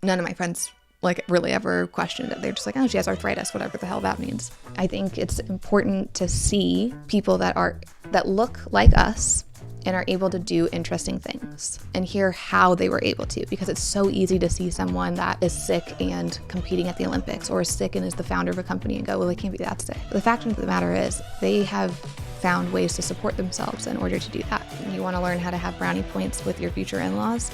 none of my friends really ever questioned it. They're just like, oh, she has arthritis, whatever the hell that means. I think it's important to see people that look like us and are able to do interesting things and hear how they were able to, because it's so easy to see someone that is sick and competing at the Olympics, or is sick and is the founder of a company and go, well, they can't be that sick. But the fact of the matter is they have found ways to support themselves in order to do that. You want to learn how to have brownie points with your future in-laws?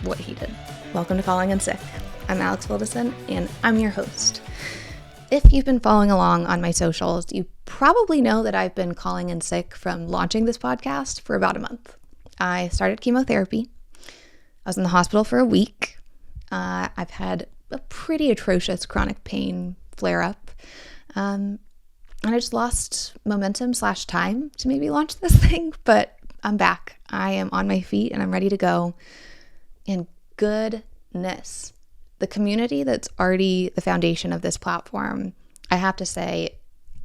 What he did. Welcome to Calling in Sick. I'm Alex Wilderson, and I'm your host. If you've been following along on my socials, you probably know that I've been calling in sick from launching this podcast for about a month. I started chemotherapy. I was in the hospital for a week. I've had a pretty atrocious chronic pain flare-up. And I just lost momentum/time to maybe launch this thing, but I'm back. I am on my feet and I'm ready to go. And goodness, the community that's already the foundation of this platform, I have to say,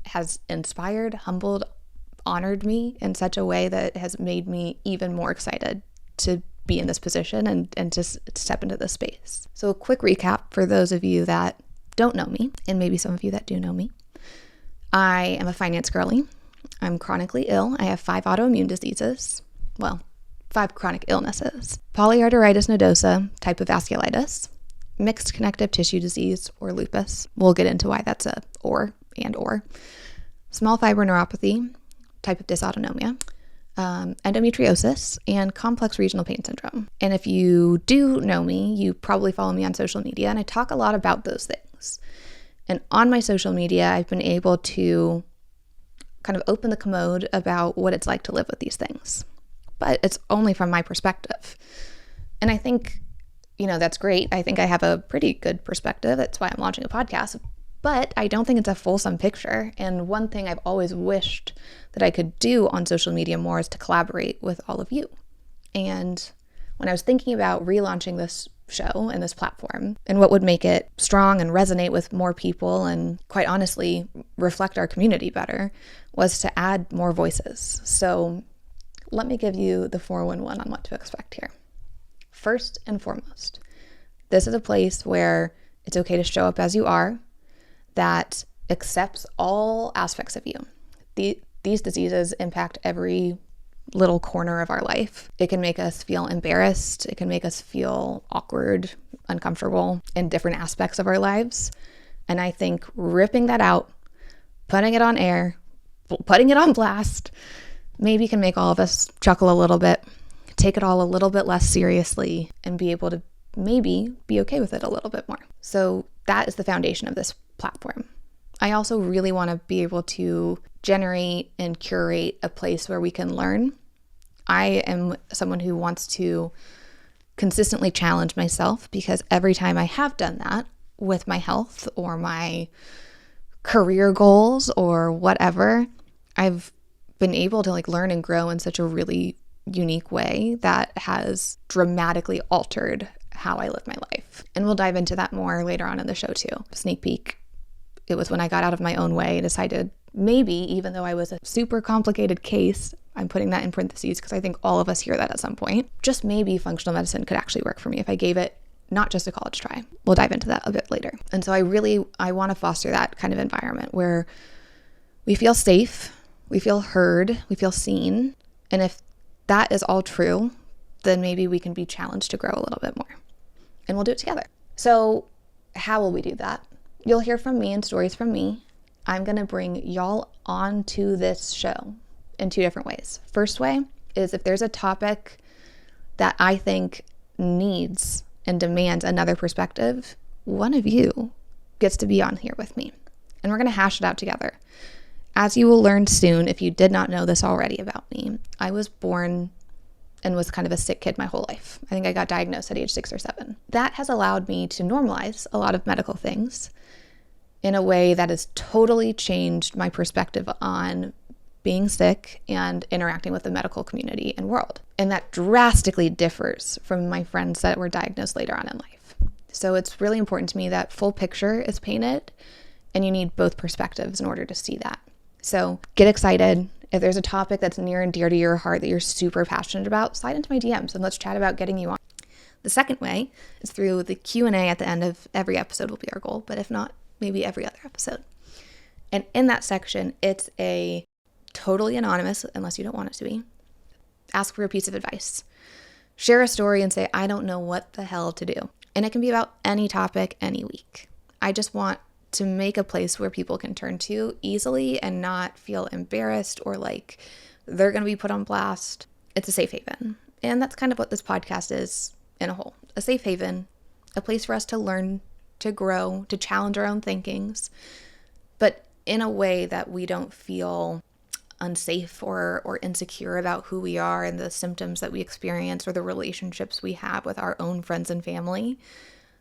has inspired, humbled, honored me in such a way that has made me even more excited to be in this position and to step into this space. So a quick recap for those of you that don't know me, and maybe some of you that do know me. I am a finance girly. I'm chronically ill. I have 5 autoimmune diseases. Well, 5 chronic illnesses. Polyarteritis Nodosa, type of vasculitis. Mixed connective tissue disease, or lupus. We'll get into why that's a or. Small fiber neuropathy, type of dysautonomia. Endometriosis, and complex regional pain syndrome. And if you do know me, you probably follow me on social media, and I talk a lot about those things. And on my social media, I've been able to kind of open the commode about what it's like to live with these things. But it's only from my perspective. And I think, that's great. I think I have a pretty good perspective. That's why I'm launching a podcast. But I don't think it's a fulsome picture. And one thing I've always wished that I could do on social media more is to collaborate with all of you. And when I was thinking about relaunching this show and this platform and what would make it strong and resonate with more people and, quite honestly, reflect our community better, was to add more voices. So let me give you the 411 on what to expect here. First and foremost, this is a place where it's okay to show up as you are, that accepts all aspects of you. These diseases impact every little corner of our life. It can make us feel embarrassed. It can make us feel awkward, uncomfortable in different aspects of our lives. And I think ripping that out, putting it on air, putting it on blast, maybe can make all of us chuckle a little bit, take it all a little bit less seriously, and be able to maybe be okay with it a little bit more. So that is the foundation of this platform. I also really want to be able to generate and curate a place where we can learn. I am someone who wants to consistently challenge myself, because every time I have done that with my health or my career goals or whatever, I've been able to learn and grow in such a really unique way that has dramatically altered how I live my life. And we'll dive into that more later on in the show too. Sneak peek. It was when I got out of my own way and decided maybe, even though I was a super complicated case, I'm putting that in parentheses because I think all of us hear that at some point, just maybe functional medicine could actually work for me if I gave it not just a college try. We'll dive into that a bit later. And so I want to foster that kind of environment where we feel safe, we feel heard, we feel seen. And if that is all true, then maybe we can be challenged to grow a little bit more. And we'll do it together. So how will we do that? You'll hear from me and stories from me. I'm going to bring y'all onto this show in 2 different ways. First way is if there's a topic that I think needs and demands another perspective, one of you gets to be on here with me. And we're going to hash it out together. As you will learn soon, if you did not know this already about me, I was born and was kind of a sick kid my whole life. I think I got diagnosed at age 6 or 7. That has allowed me to normalize a lot of medical things in a way that has totally changed my perspective on being sick and interacting with the medical community and world. And that drastically differs from my friends that were diagnosed later on in life. So it's really important to me that full picture is painted, and you need both perspectives in order to see that. So get excited. If there's a topic that's near and dear to your heart that you're super passionate about, slide into my DMs and let's chat about getting you on. The second way is through the Q&A at the end of every episode will be our goal, but if not, maybe every other episode. And in that section, it's a totally anonymous, unless you don't want it to be, ask for a piece of advice. Share a story and say, I don't know what the hell to do. And it can be about any topic, any week. I just want to make a place where people can turn to easily and not feel embarrassed or like they're going to be put on blast. It's a safe haven. And that's kind of what this podcast is in a whole. A safe haven, a place for us to learn, to grow, to challenge our own thinkings, but in a way that we don't feel unsafe or insecure about who we are and the symptoms that we experience or the relationships we have with our own friends and family.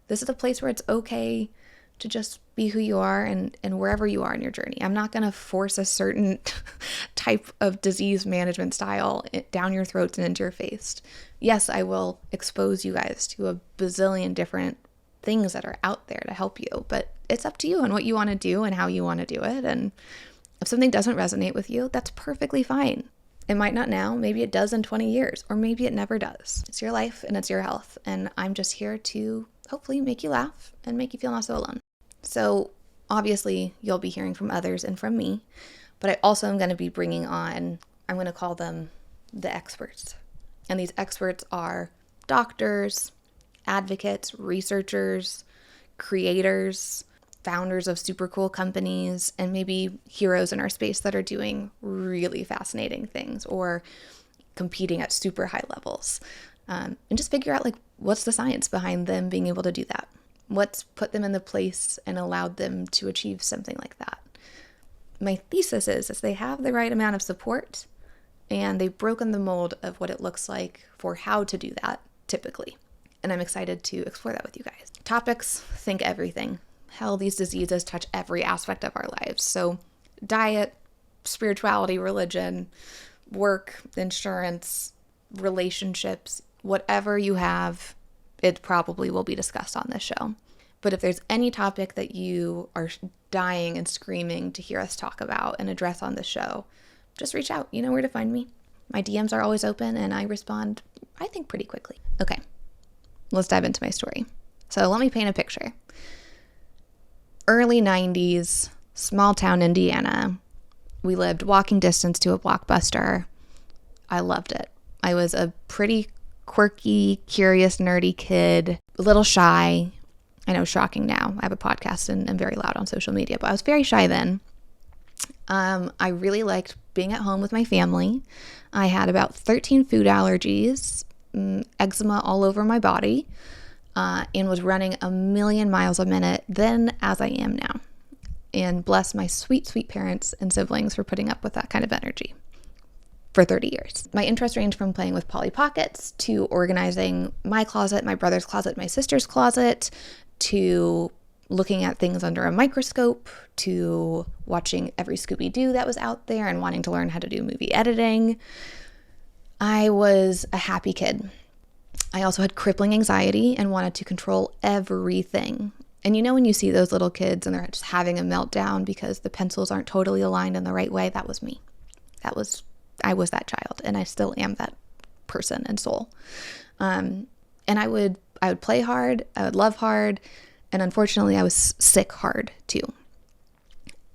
This is a place where it's okay to just be who you are and wherever you are in your journey. I'm not going to force a certain type of disease management style down your throats and into your face. Yes, I will expose you guys to a bazillion different things that are out there to help you, but it's up to you and what you want to do and how you want to do it. And if something doesn't resonate with you, that's perfectly fine. It might not now, maybe it does in 20 years, or maybe it never does. It's your life and it's your health. And I'm just here to hopefully make you laugh and make you feel not so alone. So obviously you'll be hearing from others and from me, but I also am going to be bringing on, I'm going to call them the experts. And these experts are doctors, advocates, researchers, creators, founders of super cool companies, and maybe heroes in our space that are doing really fascinating things or competing at super high levels. And just figure out like what's the science behind them being able to do that? What's put them in the place and allowed them to achieve something like that? My thesis is they have the right amount of support and they've broken the mold of what it looks like for how to do that typically. And I'm excited to explore that with you guys. Topics, think everything. Hell, these diseases touch every aspect of our lives. So diet, spirituality, religion, work, insurance, relationships, whatever you have, it probably will be discussed on this show. But if there's any topic that you are dying and screaming to hear us talk about and address on the show, just reach out. You know where to find me. My DMs are always open and I respond, I think, pretty quickly. Okay, let's dive into my story. So let me paint a picture. Early 90s, small town Indiana. We lived walking distance to a Blockbuster. I loved it. I was a pretty quirky, curious, nerdy kid, a little shy. I know, shocking now. I have a podcast and I'm very loud on social media, but I was very shy then. I really liked being at home with my family. I had about 13 food allergies, eczema all over my body, and was running 1 million miles a minute then as I am now. And bless my sweet, sweet parents and siblings for putting up with that kind of energy for 30 years. My interests range from playing with Polly Pockets to organizing my closet, my brother's closet, my sister's closet, to looking at things under a microscope, to watching every Scooby-Doo that was out there and wanting to learn how to do movie editing. I was a happy kid. I also had crippling anxiety and wanted to control everything. And you know when you see those little kids and they're just having a meltdown because the pencils aren't totally aligned in the right way? That was me. I was that child, and I still am that person and soul. And I would play hard, I would love hard, and unfortunately I was sick hard too.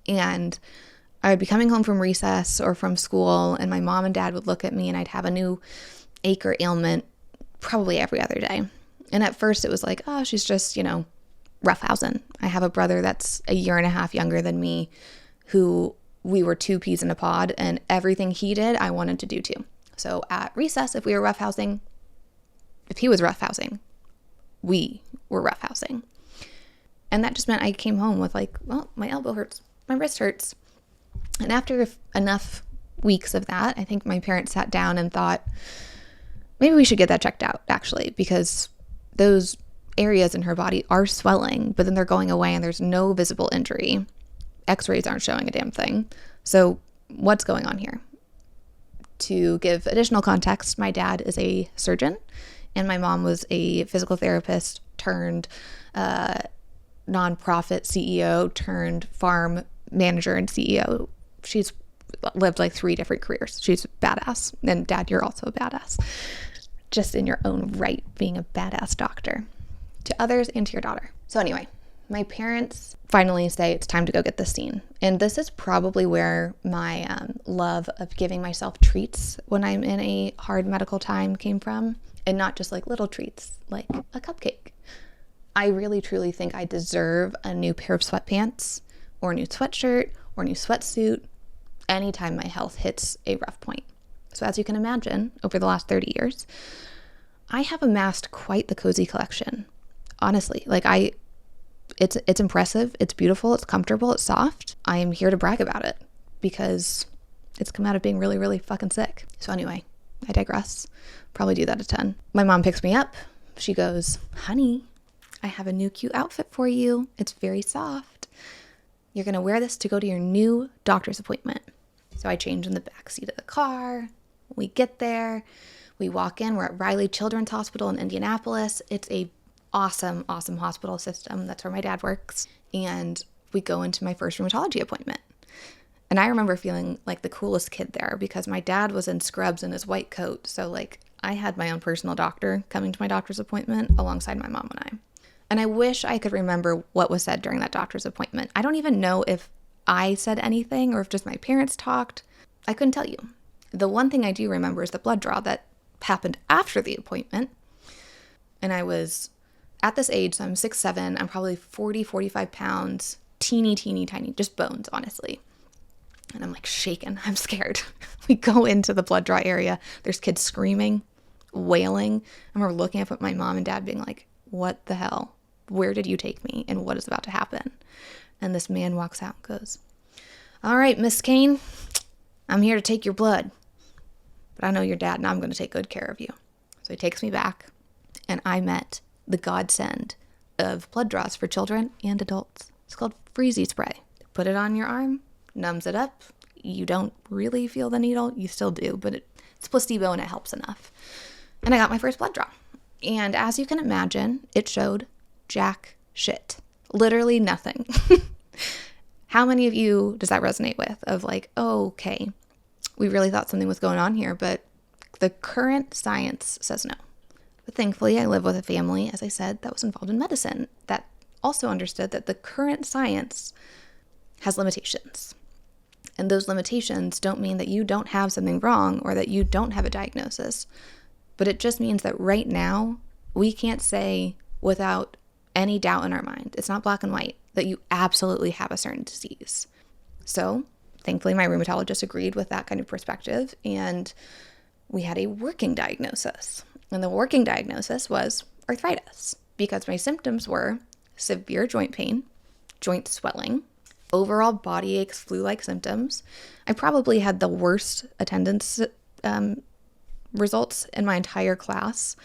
And I would be coming home from recess or from school, and my mom and dad would look at me and I'd have a new ache or ailment probably every other day. And at first it was like, oh, she's just, roughhousing. I have a brother that's 1.5 years younger than me who we were 2 peas in a pod, and everything he did, I wanted to do too. So at recess, if he was roughhousing, we were roughhousing. And that just meant I came home with like, well, my elbow hurts, my wrist hurts. And after enough weeks of that, I think my parents sat down and thought, maybe we should get that checked out, actually, because those areas in her body are swelling, but then they're going away and there's no visible injury. X-rays aren't showing a damn thing. So what's going on here? To give additional context, my dad is a surgeon and my mom was a physical therapist turned nonprofit CEO turned farm manager and CEO. She's lived like 3 different careers. She's badass. And Dad, you're also a badass. just in your own right, being a badass doctor to others and to your daughter. So anyway, my parents finally say it's time to go get this seen. And this is probably where my love of giving myself treats when I'm in a hard medical time came from. And not just like little treats, like a cupcake. I really truly think I deserve a new pair of sweatpants or a new sweatshirt or a new sweatsuit anytime my health hits a rough point. So as you can imagine, over the last 30 years, I have amassed quite the cozy collection. Honestly, like it's impressive, it's beautiful, it's comfortable, it's soft. I am here to brag about it because it's come out of being really, really fucking sick. So anyway, I digress. Probably do that a ton. My mom picks me up. She goes, honey, I have a new cute outfit for you. It's very soft. You're going to wear this to go to your new doctor's appointment. So I change in the back seat of the car. We get there. We walk in. We're at Riley Children's Hospital in Indianapolis. It's a awesome, awesome hospital system. That's where my dad works. And we go into my first rheumatology appointment. And I remember feeling like the coolest kid there because my dad was in scrubs in his white coat. So like I had my own personal doctor coming to my doctor's appointment alongside my mom and I. And I wish I could remember what was said during that doctor's appointment. I don't even know if I said anything or if just my parents talked. I couldn't tell you. The one thing I do remember is the blood draw that happened after the appointment. And I was at this age, so I'm 6'7", I'm probably 40, 45 pounds, teeny, tiny, just bones, honestly. And I'm like shaking. I'm scared. We go into the blood draw area. There's kids screaming, wailing. And we're looking up at my mom and dad being like, what the hell? Where did you take me? And what is about to happen? And this man walks out and goes, all right, Miss Kane, I'm here to take your blood. But I know your dad and I'm going to take good care of you. So he takes me back and I met the godsend of blood draws for children and adults. It's called Freezy Spray. Put it on your arm. Numbs it up. You don't really feel the needle. You still do, but it's placebo and it helps enough. And I got my first blood draw. And as you can imagine, it showed jack shit. Literally nothing. How many of you does that resonate with? Of like, oh, okay, we really thought something was going on here, but the current science says no. But thankfully, I live with a family, as I said, that was involved in medicine, that also understood that the current science has limitations. And those limitations don't mean that you don't have something wrong or that you don't have a diagnosis. But it just means that right now, we can't say without any doubt in our mind, it's not black and white, that you absolutely have a certain disease. So thankfully, my rheumatologist agreed with that kind of perspective. And we had a working diagnosis. And the working diagnosis was arthritis because my symptoms were severe joint pain, joint swelling, overall body aches, flu-like symptoms. I probably had the worst attendance results in my entire class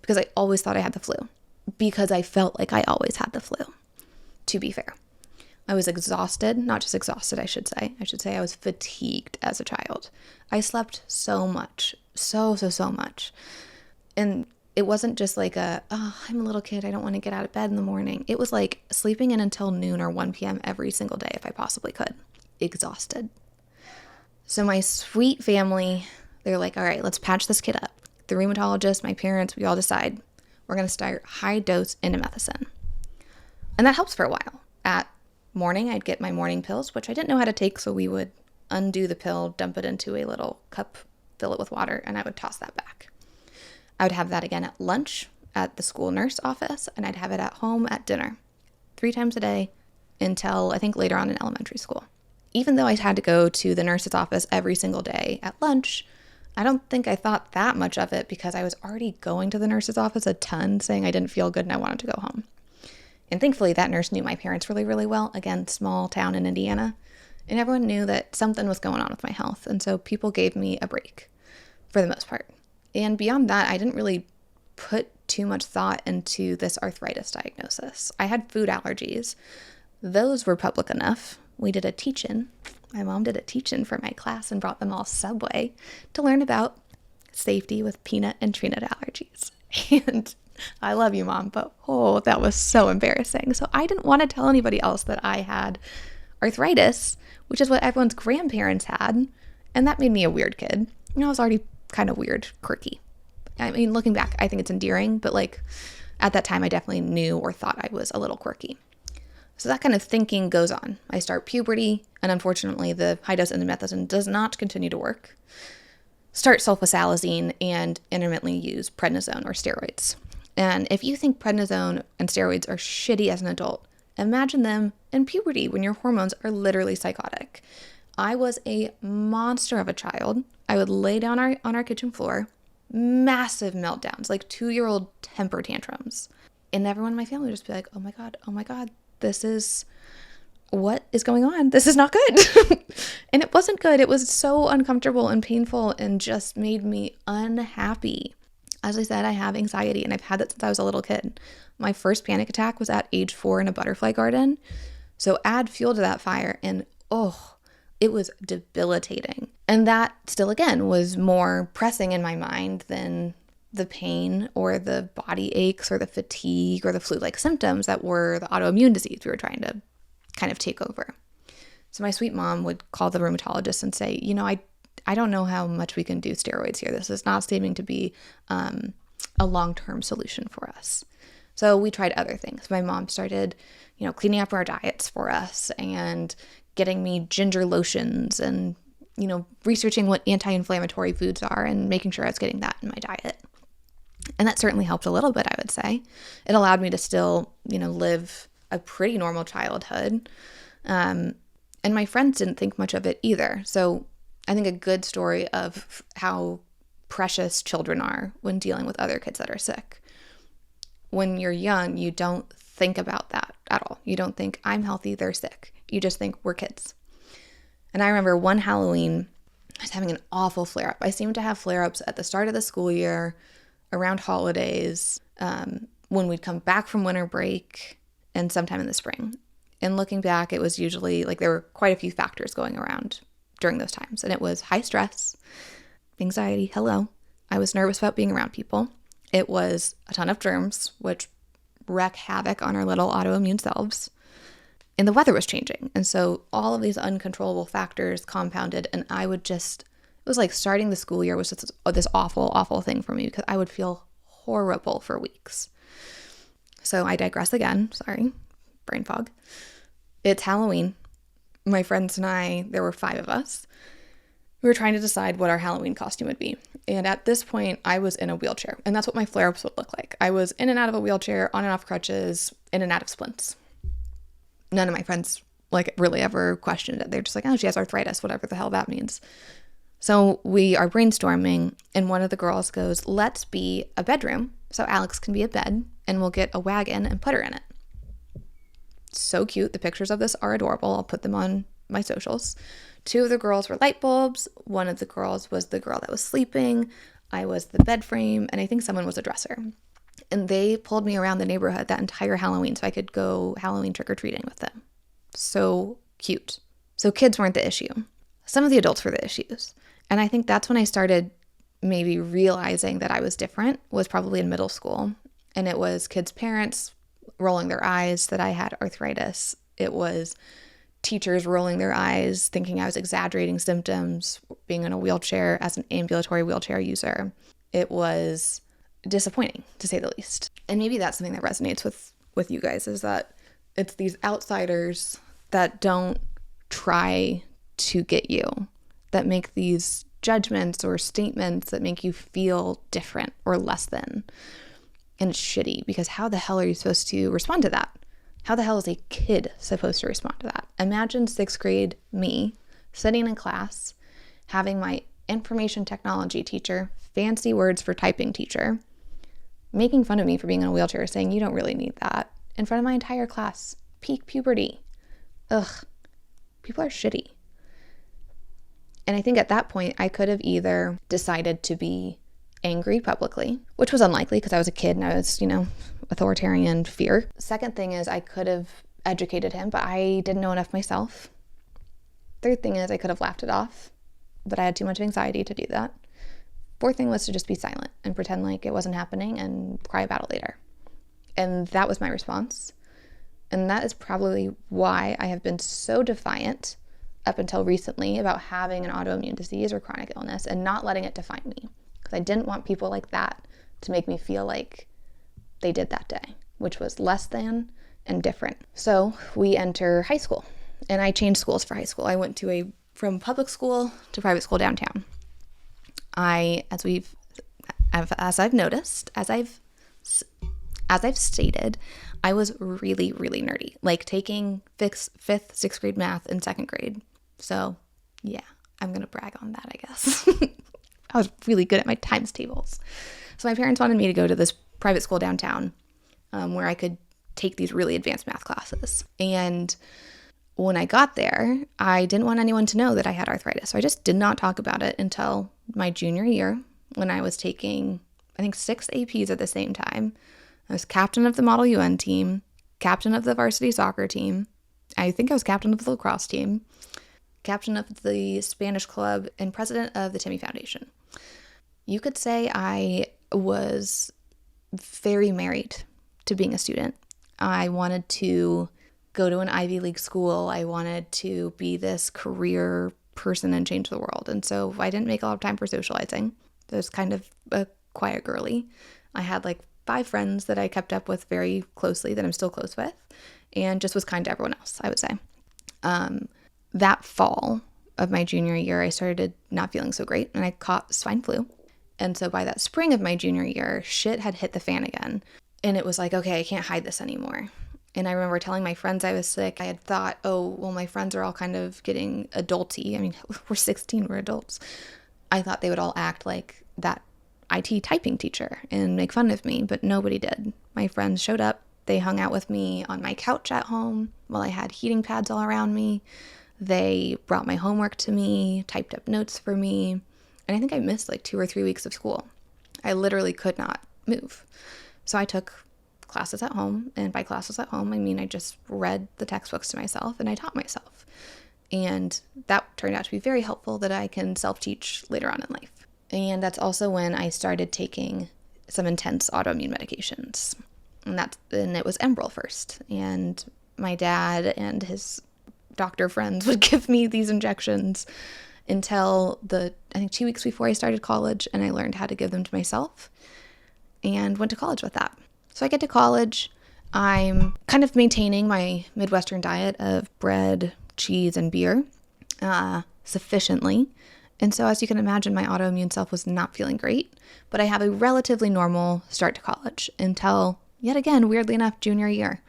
because I always thought I had the flu because I felt like I always had the flu, to be fair. I was exhausted, not just exhausted, I should say. I should say I was fatigued as a child. I slept so much, so much. And it wasn't just like I'm a little kid, I don't want to get out of bed in the morning. It was like sleeping in until noon or 1 p.m. every single day if I possibly could. Exhausted. So my sweet family, they're like, all right, let's patch this kid up. The rheumatologist, my parents, we all decide we're going to start high dose indomethacin. And that helps for a while. At morning, I'd get my morning pills, which I didn't know how to take, so we would undo the pill, dump it into a little cup, fill it with water, and I would toss that back. I would have that again at lunch at the school nurse office, and I'd have it at home at dinner 3 times a day until I think later on in elementary school. Even though I had to go to the nurse's office every single day at lunch, I don't think I thought that much of it because I was already going to the nurse's office a ton saying I didn't feel good and I wanted to go home. And thankfully that nurse knew my parents really, really well. Again, small town in Indiana. And everyone knew that something was going on with my health. And so people gave me a break for the most part. And beyond that, I didn't really put too much thought into this arthritis diagnosis. I had food allergies. Those were public enough. We did a teach-in. My mom did a teach-in for my class and brought them all Subway to learn about safety with peanut and tree nut allergies. And I love you, Mom, but that was so embarrassing. So I didn't want to tell anybody else that I had arthritis, which is what everyone's grandparents had. And that made me a weird kid. I was already kind of weird, quirky. I mean, looking back, I think it's endearing, but like at that time, I definitely knew or thought I was a little quirky. So that kind of thinking goes on. I start puberty, and unfortunately, the high-dose indomethacin does not continue to work. Start sulfasalazine and intermittently use prednisone or steroids. And if you think prednisone and steroids are shitty as an adult, imagine them in puberty when your hormones are literally psychotic. I was a monster of a child. I would lay down on our kitchen floor, massive meltdowns, like 2-year-old temper tantrums. And everyone in my family would just be like, oh my God, what is going on? This is not good. And it wasn't good. It was so uncomfortable and painful and just made me unhappy. As I said, I have anxiety, and I've had that since I was a little kid. My first panic attack was at age 4 in a butterfly garden. So add fuel to that fire, and it was debilitating. And that still, again, was more pressing in my mind than the pain or the body aches or the fatigue or the flu-like symptoms that were the autoimmune disease we were trying to kind of take over. So my sweet mom would call the rheumatologist and say, I don't know how much we can do steroids here. This is not seeming to be a long-term solution for us. So we tried other things. My mom started, cleaning up our diets for us and getting me ginger lotions and, researching what anti-inflammatory foods are and making sure I was getting that in my diet. And that certainly helped a little bit, I would say. It allowed me to still, live a pretty normal childhood. And my friends didn't think much of it either. So I think a good story of how precious children are when dealing with other kids that are sick. When you're young, you don't think about that at all. You don't think, I'm healthy, they're sick. You just think, we're kids. And I remember one Halloween, I was having an awful flare-up. I seemed to have flare-ups at the start of the school year, around holidays, when we'd come back from winter break, and sometime in the spring. And looking back, it was usually, there were quite a few factors going around during those times. And it was high stress, anxiety, I was nervous about being around people. It was a ton of germs, which wreak havoc on our little autoimmune selves. And the weather was changing. And so all of these uncontrollable factors compounded, and it was like starting the school year was just this awful, awful thing for me because I would feel horrible for weeks. So I digress again. Sorry, brain fog. It's Halloween. My friends and I, there were 5 of us. We were trying to decide what our Halloween costume would be. And at this point, I was in a wheelchair. And that's what my flare-ups would look like. I was in and out of a wheelchair, on and off crutches, in and out of splints. None of my friends really ever questioned it. They're just like, oh, she has arthritis, whatever the hell that means. So we are brainstorming, and one of the girls goes, let's be a bedroom so Alex can be a bed, and we'll get a wagon and put her in it. So cute. The pictures of this are adorable. I'll put them on my socials. 2 of the girls were light bulbs. One of the girls was the girl that was sleeping. I was the bed frame, and I think someone was a dresser. And they pulled me around the neighborhood that entire Halloween so I could go Halloween trick-or-treating with them. So cute. So kids weren't the issue. Some of the adults were the issues. And I think that's when I started maybe realizing that I was different, was probably in middle school. And it was kids' parents rolling their eyes that I had arthritis. It was teachers rolling their eyes, thinking I was exaggerating symptoms, being in a wheelchair as an ambulatory wheelchair user. It was disappointing, to say the least. And maybe that's something that resonates with you guys, is that it's these outsiders that don't try to get you, that make these judgments or statements that make you feel different or less than. And it's shitty, because how the hell are you supposed to respond to that? How the hell is a kid supposed to respond to that? Imagine 6th grade me sitting in class, having my information technology teacher, fancy words for typing teacher, making fun of me for being in a wheelchair, saying, you don't really need that, in front of my entire class. Peak puberty. Ugh. People are shitty. And I think at that point, I could have either decided to be angry publicly, which was unlikely because I was a kid and I was, authoritarian fear. Second thing is I could have educated him, but I didn't know enough myself. Third thing is I could have laughed it off, but I had too much anxiety to do that. Fourth thing was to just be silent and pretend like it wasn't happening and cry about it later. And that was my response. And that is probably why I have been so defiant up until recently about having an autoimmune disease or chronic illness and not letting it define me. Because I didn't want people like that to make me feel like they did that day, which was less than and different. So we enter high school, and I changed schools for high school. I went from public school to private school downtown. As I've noticed, as I've stated, I was really, really nerdy, like taking fifth, sixth grade math in second grade. So yeah, I'm going to brag on that, I guess. I was really good at my times tables. So my parents wanted me to go to this private school downtown where I could take these really advanced math classes. And when I got there, I didn't want anyone to know that I had arthritis. So I just did not talk about it until my junior year, when I was taking, I think, 6 APs at the same time. I was captain of the Model UN team, captain of the varsity soccer team. I think I was captain of the lacrosse team, captain of the Spanish club, and president of the Timmy Foundation. You could say I was very married to being a student. I wanted to go to an Ivy League school. I wanted to be this career person and change the world. And so I didn't make a lot of time for socializing. I was kind of a quiet girly. I had like 5 friends that I kept up with very closely, that I'm still close with, and just was kind to everyone else, I would say. That fall of my junior year, I started not feeling so great, and I caught swine flu. And so by that spring of my junior year, shit had hit the fan again. And it was like, okay, I can't hide this anymore. And I remember telling my friends I was sick. I had thought, oh, well, my friends are all kind of getting adulty. I mean, we're 16, we're adults. I thought they would all act like that IT typing teacher and make fun of me, but nobody did. My friends showed up. They hung out with me on my couch at home while I had heating pads all around me. They brought my homework to me, typed up notes for me. And I think I missed like 2 or 3 weeks of school. I literally could not move. So I took classes at home. And by classes at home, I mean I just read the textbooks to myself and I taught myself. And that turned out to be very helpful, that I can self-teach later on in life. And that's also when I started taking some intense autoimmune medications. And it was Enbrel first. And my dad and his doctor friends would give me these injections until I think 2 weeks before I started college, and I learned how to give them to myself and went to college with that. So I get to college, I'm kind of maintaining my Midwestern diet of bread, cheese, and beer sufficiently. And so as you can imagine, my autoimmune self was not feeling great, but I have a relatively normal start to college until, yet again, weirdly enough, junior year.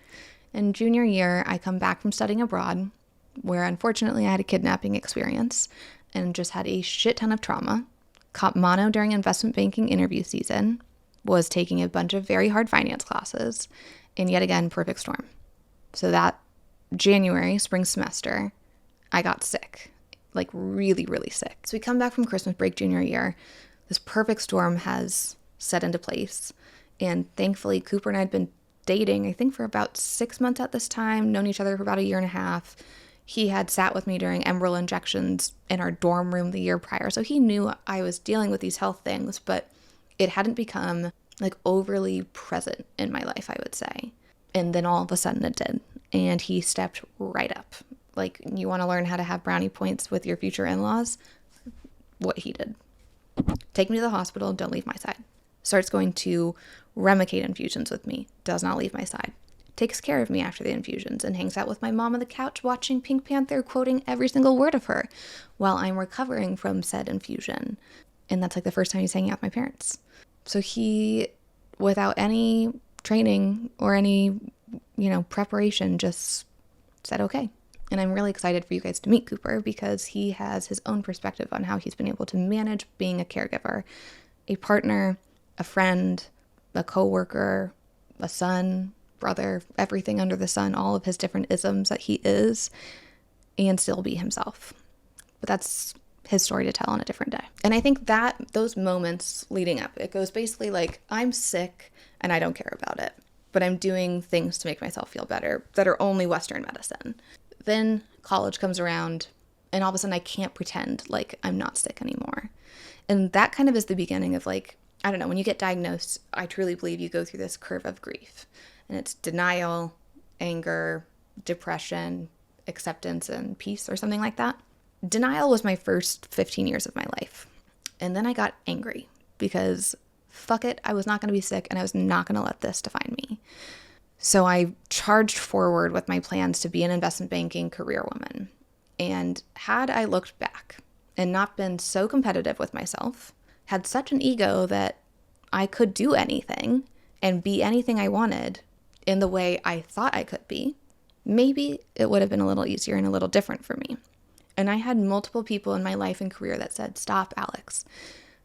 In junior year, I come back from studying abroad, where unfortunately I had a kidnapping experience and just had a shit ton of trauma, caught mono during investment banking interview season, was taking a bunch of very hard finance classes, and yet again, perfect storm. So that January, spring semester, I got sick, like really, really sick. So we come back from Christmas break junior year, this perfect storm has set into place, and thankfully Cooper and I had been dating, I think for about 6 months at this time, known each other for about a year and a half. He had sat with me during Enbrel injections in our dorm room the year prior, so he knew I was dealing with these health things, but it hadn't become like overly present in my life, I would say. And then all of a sudden it did, and he stepped right up. Like, you want to learn how to have brownie points with your future in-laws? What he did. Take me to the hospital, don't leave my side. Starts going to Remicade infusions with me, does not leave my side. Takes care of me after the infusions and hangs out with my mom on the couch watching Pink Panther, quoting every single word of her while I'm recovering from said infusion. And that's like the first time he's hanging out with my parents. So he, without any training or any, preparation, just said okay. And I'm really excited for you guys to meet Cooper, because he has his own perspective on how he's been able to manage being a caregiver, a partner, a friend, a coworker, a son, brother, everything under the sun, all of his different isms that he is, and still be himself. But that's his story to tell on a different day. And I think that those moments leading up, it goes basically like, I'm sick and I don't care about it, but I'm doing things to make myself feel better that are only Western medicine. Then college comes around, and all of a sudden I can't pretend like I'm not sick anymore. And that kind of is the beginning of, like, I don't know, when you get diagnosed, I truly believe you go through this curve of grief. And it's denial, anger, depression, acceptance, and peace, or something like that. Denial was my first 15 years of my life. And then I got angry because fuck it, I was not going to be sick, and I was not going to let this define me. So I charged forward with my plans to be an investment banking career woman. And had I looked back and not been so competitive with myself, had such an ego that I could do anything and be anything I wanted in the way I thought I could be, maybe it would have been a little easier and a little different for me. And I had multiple people in my life and career that said, stop, Alex.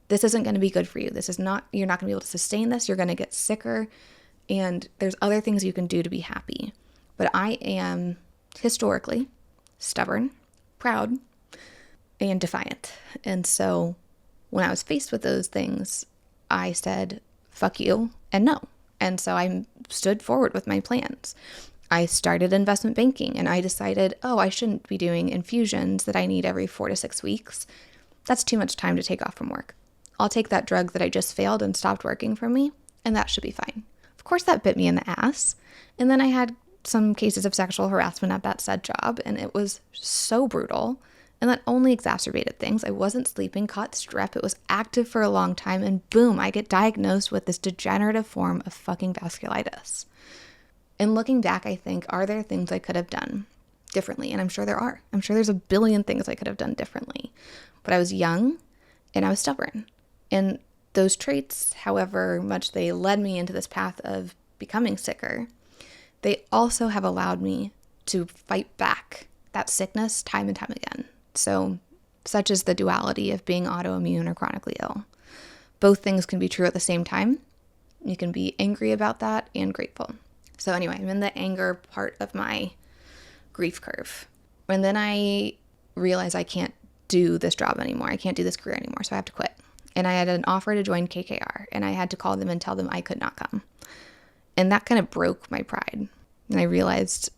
This isn't going to be good for you. You're not going to be able to sustain this. You're going to get sicker. And there's other things you can do to be happy. But I am historically stubborn, proud, and defiant. And so when I was faced with those things, I said, fuck you, and no. And so I stood forward with my plans. I started investment banking, and I decided, I shouldn't be doing infusions that I need every 4 to 6 weeks. That's too much time to take off from work. I'll take that drug that I just failed and stopped working for me, and that should be fine. Of course, that bit me in the ass. And then I had some cases of sexual harassment at that said job, and it was so brutal. And that only exacerbated things. I wasn't sleeping, caught strep. It was active for a long time, and boom, I get diagnosed with this degenerative form of fucking vasculitis. And looking back, I think, are there things I could have done differently? And I'm sure there are. I'm sure there's a billion things I could have done differently. But I was young, and I was stubborn. And those traits, however much they led me into this path of becoming sicker, they also have allowed me to fight back that sickness time and time again. So, such is the duality of being autoimmune or chronically ill. Both things can be true at the same time. You can be angry about that and grateful. So anyway, I'm in the anger part of my grief curve. And then I realize I can't do this job anymore. I can't do this career anymore, so I have to quit. And I had an offer to join KKR, and I had to call them and tell them I could not come. And that kind of broke my pride. And I realized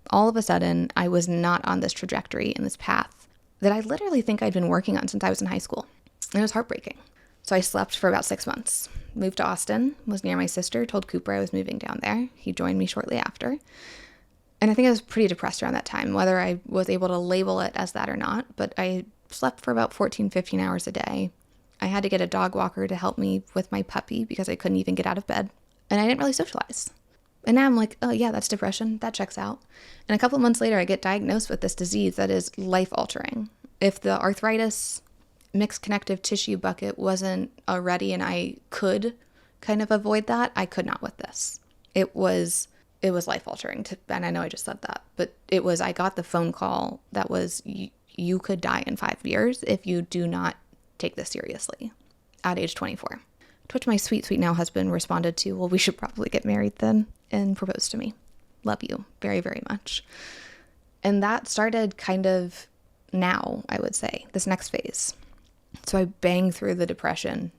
all of a sudden I was not on this trajectory and this path that I literally think I'd been working on since I was in high school. And it was heartbreaking. So I slept for about 6 months, moved to Austin, was near my sister, told Cooper I was moving down there. He joined me shortly after. And I think I was pretty depressed around that time, whether I was able to label it as that or not. But I slept for about 14, 15 hours a day. I had to get a dog walker to help me with my puppy because I couldn't even get out of bed. And I didn't really socialize. And now I'm like, oh yeah, that's depression. That checks out. And a couple of months later, I get diagnosed with this disease that is life-altering. If the arthritis mixed connective tissue bucket wasn't already and I could kind of avoid that, I could not with this. It was life-altering. And I know I just said that, but I got the phone call that was, you could die in 5 years if you do not take this seriously at age 24. To which my sweet, sweet now husband responded to, well, we should probably get married then, and proposed to me. Love you very, very much. And that started kind of now, I would say, this next phase. So I bang through the depression.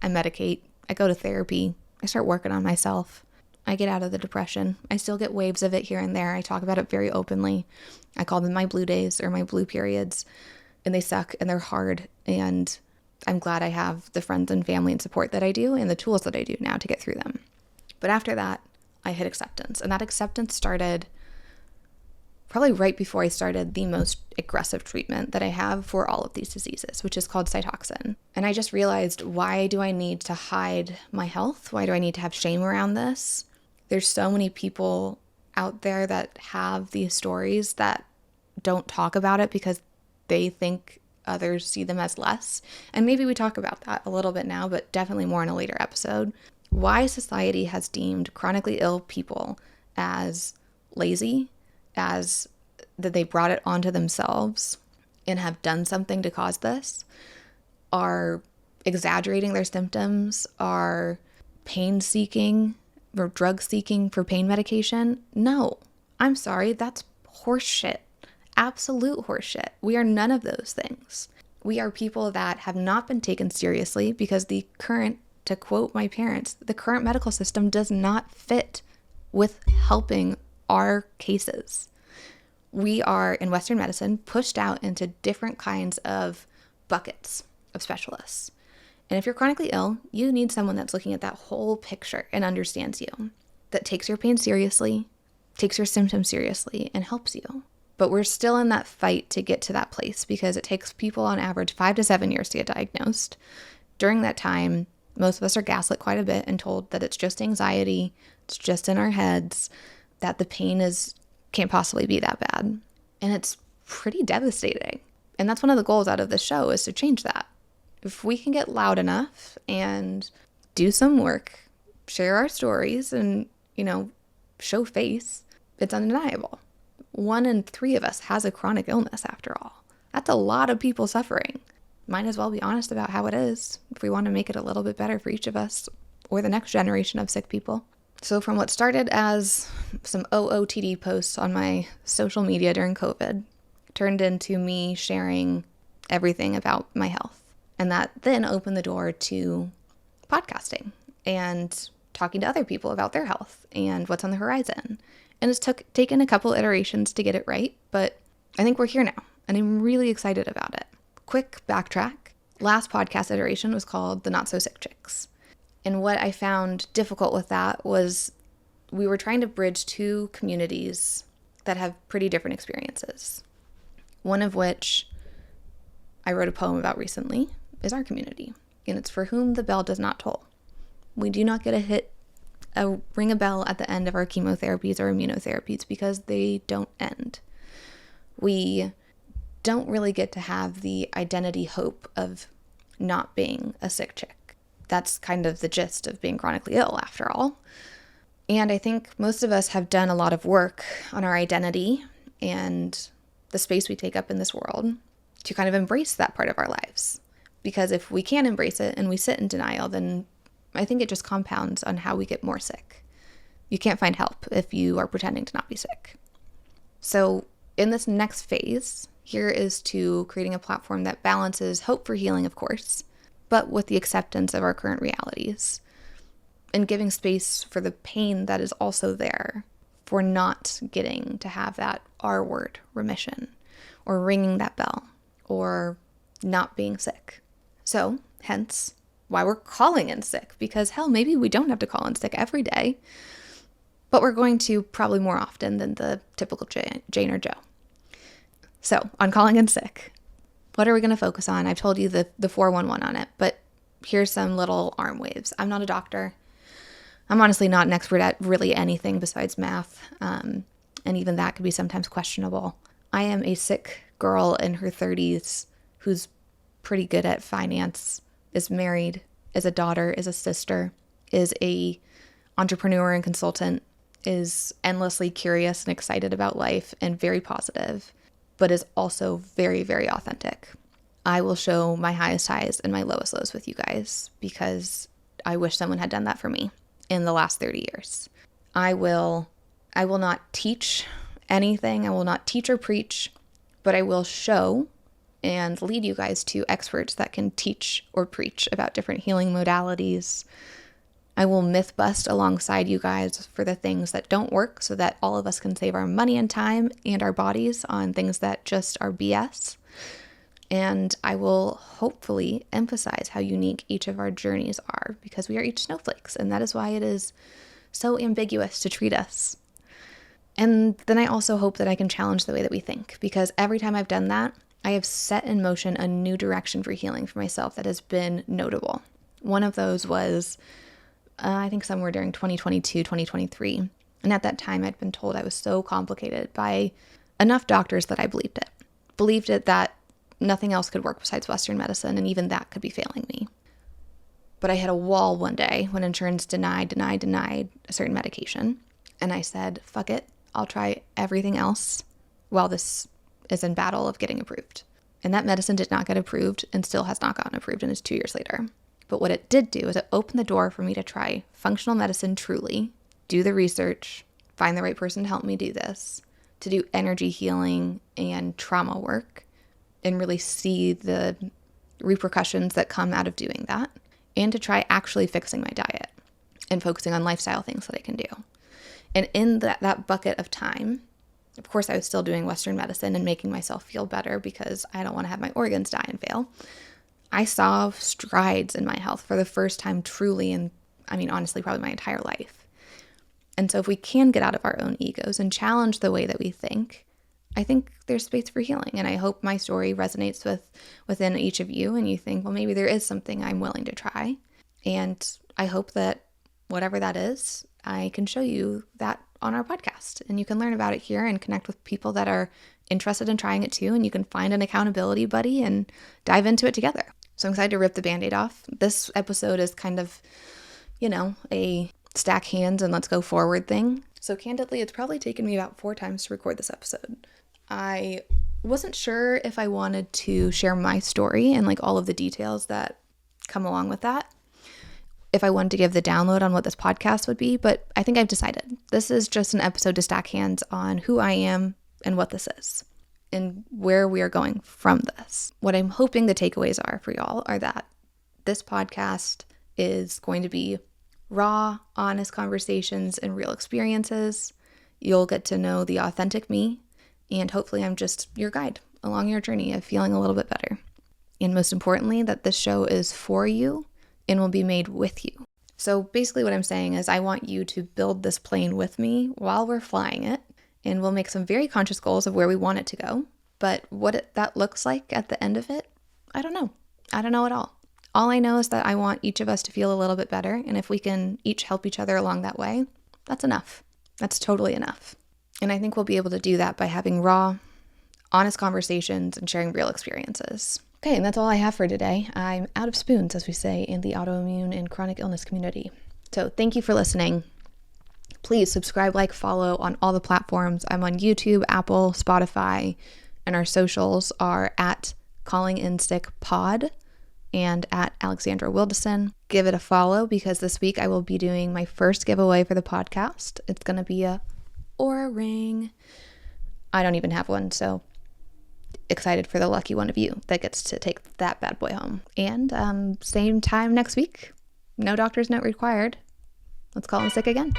I medicate. I go to therapy. I start working on myself. I get out of the depression. I still get waves of it here and there. I talk about it very openly. I call them my blue days or my blue periods. And they suck and they're hard. And I'm glad I have the friends and family and support that I do and the tools that I do now to get through them. But after that, I hit acceptance. And that acceptance started probably right before I started the most aggressive treatment that I have for all of these diseases, which is called Cytoxin. And I just realized, why do I need to hide my health? Why do I need to have shame around this? There's so many people out there that have these stories that don't talk about it because they think others see them as less. And maybe we talk about that a little bit now, but definitely more in a later episode. Why society has deemed chronically ill people as lazy, as that they brought it onto themselves and have done something to cause this, are exaggerating their symptoms, are pain seeking or drug seeking for pain medication. No, I'm sorry, that's horseshit. Absolute horseshit. We are none of those things. We are people that have not been taken seriously because the current, to quote my parents, the current medical system does not fit with helping our cases. We are, in Western medicine, pushed out into different kinds of buckets of specialists. And if you're chronically ill, you need someone that's looking at that whole picture and understands you, that takes your pain seriously, takes your symptoms seriously, and helps you. But we're still in that fight to get to that place because it takes people on average 5 to 7 years to get diagnosed. During that time, Most of us are gaslit quite a bit and told that it's just anxiety, it's just in our heads, that the pain can't possibly be that bad. And it's pretty devastating. And that's one of the goals out of this show, is to change that. If we can get loud enough and do some work, share our stories, and, show face, it's undeniable. 1 in 3 of us has a chronic illness after all. That's a lot of people suffering. Might as well be honest about how it is if we want to make it a little bit better for each of us or the next generation of sick people. So from what started as some OOTD posts on my social media during COVID, turned into me sharing everything about my health. And that then opened the door to podcasting and talking to other people about their health and what's on the horizon. And it's taken a couple iterations to get it right, but I think we're here now, and I'm really excited about it. Quick backtrack. Last podcast iteration was called The Not So Sick Chicks. And what I found difficult with that was we were trying to bridge 2 communities that have pretty different experiences. One of which I wrote a poem about recently is our community, and it's for whom the bell does not toll. We do not get to ring a bell at the end of our chemotherapies or immunotherapies because they don't end. We don't really get to have the identity hope of not being a sick chick. That's kind of the gist of being chronically ill, after all. And I think most of us have done a lot of work on our identity and the space we take up in this world to kind of embrace that part of our lives. Because if we can't embrace it and we sit in denial, then I think it just compounds on how we get more sick. You can't find help if you are pretending to not be sick. So in this next phase, here is to creating a platform that balances hope for healing, of course, but with the acceptance of our current realities, and giving space for the pain that is also there for not getting to have that R word remission, or ringing that bell, or not being sick. So, hence, why we're calling in sick, because hell, maybe we don't have to call in sick every day, but we're going to probably more often than the typical Jane or Joe. So, on calling in sick, what are we going to focus on? I've told you the 411 on it, but here's some little arm waves. I'm not a doctor. I'm honestly not an expert at really anything besides math, and even that could be sometimes questionable. I am a sick girl in her 30s who's pretty good at finance, is married, is a daughter, is a sister, is a entrepreneur and consultant, is endlessly curious and excited about life and very positive, but is also very, very authentic. I will show my highest highs and my lowest lows with you guys because I wish someone had done that for me in the last 30 years. I will not teach anything. I will not teach or preach, but I will show and lead you guys to experts that can teach or preach about different healing modalities. I will myth bust alongside you guys for the things that don't work so that all of us can save our money and time and our bodies on things that just are BS. And I will hopefully emphasize how unique each of our journeys are because we are each snowflakes, and that is why it is so ambiguous to treat us. And then I also hope that I can challenge the way that we think, because every time I've done that, I have set in motion a new direction for healing for myself that has been notable. One of those was, I think somewhere during 2022, 2023. And at that time, I'd been told I was so complicated by enough doctors that I believed it. Believed it that nothing else could work besides Western medicine, and even that could be failing me. But I hit a wall one day when insurance denied a certain medication. And I said, fuck it, I'll try everything else while this is in battle of getting approved. And that medicine did not get approved and still has not gotten approved, and it's 2 years later. But what it did do is it opened the door for me to try functional medicine truly, do the research, find the right person to help me do this, to do energy healing and trauma work, and really see the repercussions that come out of doing that, and to try actually fixing my diet and focusing on lifestyle things that I can do. And in that bucket of time, of course, I was still doing Western medicine and making myself feel better because I don't want to have my organs die and fail. I saw strides in my health for the first time truly, and honestly, probably my entire life. And so if we can get out of our own egos and challenge the way that we think, I think there's space for healing. And I hope my story resonates within each of you, and you think, well, maybe there is something I'm willing to try. And I hope that whatever that is, I can show you that on our podcast, and you can learn about it here and connect with people that are interested in trying it too. And you can find an accountability buddy and dive into it together. So I'm excited to rip the Band-Aid off. This episode is kind of, a stack hands and let's go forward thing. So candidly, it's probably taken me about 4 times to record this episode. I wasn't sure if I wanted to share my story and like all of the details that come along with that, if I wanted to give the download on what this podcast would be, but I think I've decided. This is just an episode to stack hands on who I am and what this is and where we are going from this. What I'm hoping the takeaways are for y'all are that this podcast is going to be raw, honest conversations and real experiences. You'll get to know the authentic me, and hopefully I'm just your guide along your journey of feeling a little bit better. And most importantly, that this show is for you and will be made with you. So basically what I'm saying is I want you to build this plane with me while we're flying it, and we'll make some very conscious goals of where we want it to go. But what that looks like at the end of it, I don't know. I don't know at all. All I know is that I want each of us to feel a little bit better, and if we can each help each other along that way, that's enough. That's totally enough. And I think we'll be able to do that by having raw, honest conversations and sharing real experiences. Okay, and that's all I have for today. I'm out of spoons, as we say in the autoimmune and chronic illness community. So thank you for listening. Please subscribe, like, follow on all the platforms. I'm on YouTube, Apple, Spotify, and our socials are at Calling In Sick Pod and at Alexandra Wildeson. Give it a follow because this week I will be doing my first giveaway for the podcast. It's going to be a Oura ring. I don't even have one, so excited for the lucky one of you that gets to take that bad boy home. And same time next week. No doctor's note required. Let's call in sick again.